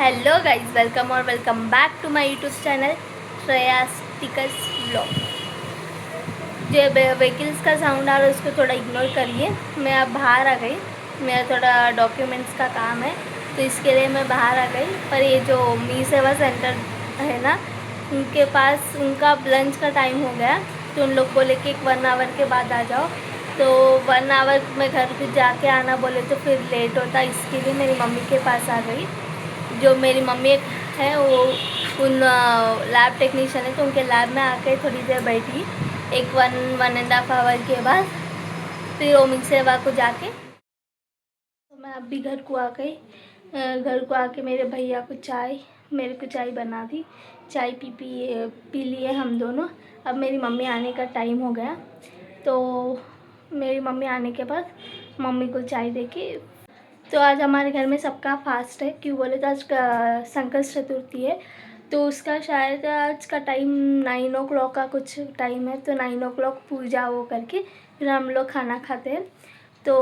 Hello guys, welcome और welcome back to my YouTube channel श्रेयास्टिकस vlog. जो vehicles का साउंड आ रहा है उसको थोड़ा इग्नोर करिए। मैं अब बाहर आ गई, मेरा थोड़ा डॉक्यूमेंट्स का काम है तो इसके लिए मैं बाहर आ गई। पर ये जो मी सेवा सेंटर है ना, उनके पास उनका लंच का टाइम हो गया तो उन लोग बोले कि 1 आवर के बाद आ जाओ। तो 1 आवर में घर पे जाके आना बोले तो फिर लेट होता, इसके लिए मेरी मम्मी के पास आ गई। जो मेरी मम्मी है वो उन लैब टेक्नीशियन है तो उनके लैब में आके थोड़ी देर बैठी। एक 1.5 आवर के बाद फिर ओमिंग सेवा को जाके तो मैं अब भी घर को आ गई। घर को आके मेरे भैया को मेरे को चाय बना दी। चाय पी लिए हम दोनों। अब मेरी मम्मी आने का टाइम हो गया तो मेरी मम्मी आने के बाद मम्मी को चाय देके तो आज हमारे घर में सबका फास्ट है। क्यों बोले तो आज संकष्ट चतुर्थी है तो उसका शायद आज का टाइम 9 o'clock का कुछ टाइम है। तो 9 o'clock पूजा वो करके फिर हम लोग खाना खाते हैं। तो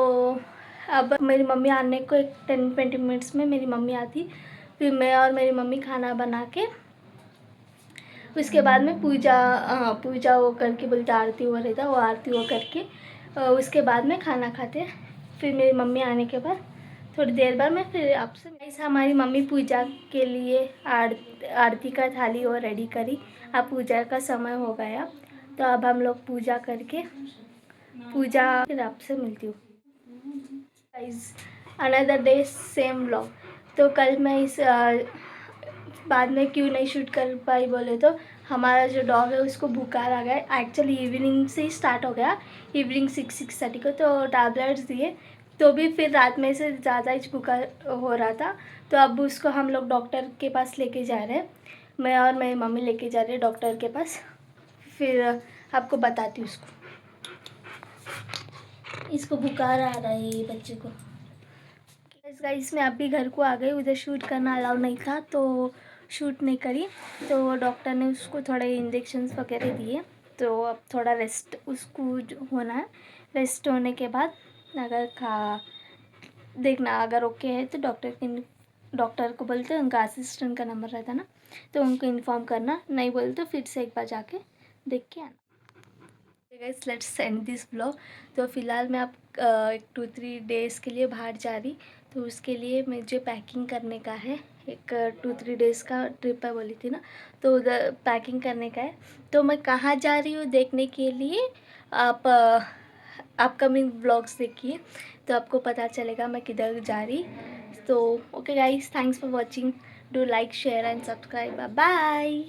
अब मेरी मम्मी आने को एक 10-20 मिनट्स में मेरी मम्मी आती। फिर मैं और मेरी मम्मी खाना बना के उसके बाद में पूजा वो करके बोलते आरती हो रहता, वो आरती वो करके उसके बाद में खाना खाते। फिर मेरी मम्मी आने के बाद थोड़ी देर बाद मैं फिर आपसे ऐसा हमारी मम्मी पूजा के लिए आरती का थाली वो रेडी करी। अब पूजा का समय हो गया तो अब हम लोग पूजा करके फिर आपसे मिलती हूँ। Guys, another day same vlog. तो कल मैं इस बाद में क्यों नहीं शूट कर पाई बोले तो हमारा जो डॉग है उसको बुखार आ गया। एक्चुअली इवनिंग से ही स्टार्ट हो गया, इवनिंग 6-6:30 को। तो टैबलेट्स दिए तो भी फिर रात में से ज़्यादा ही बुखार हो रहा था। तो अब उसको हम लोग डॉक्टर के पास लेके जा रहे हैं। मैं और मेरी मम्मी लेके जा रहे हैं डॉक्टर के पास। फिर आपको बताती हूँ इसको बुखार आ रहा है ये बच्चे को। गाइस मैं अभी घर को आ गई, उधर शूट करना अलाउ नहीं था तो शूट नहीं करी। तो डॉक्टर ने उसको थोड़े इंजेक्शंस वगैरह दिए तो अब थोड़ा रेस्ट उसको जो होना है। रेस्ट होने के बाद अगर देखना अगर ओके है तो डॉक्टर को बोलते हैं, उनका असिस्टेंट का नंबर रहता ना तो उनको इन्फॉर्म करना, नहीं बोले तो फिर से एक बार जाके देख के आना। Guys let's end this blog. तो फ़िलहाल मैं अब 2-3 डेज़ के लिए बाहर जा रही तो उसके लिए मुझे पैकिंग करने का है। एक 2-3 डेज़ का ट्रिप है बोली थी ना, तो उधर पैकिंग करने का है। तो मैं कहाँ जा रही हूँ देखने के लिए आप अपकमिंग ब्लॉग्स देखिए तो आपको पता चलेगा मैं किधर जा रही। तो okay guys, thanks for watching, do like share and subscribe, bye.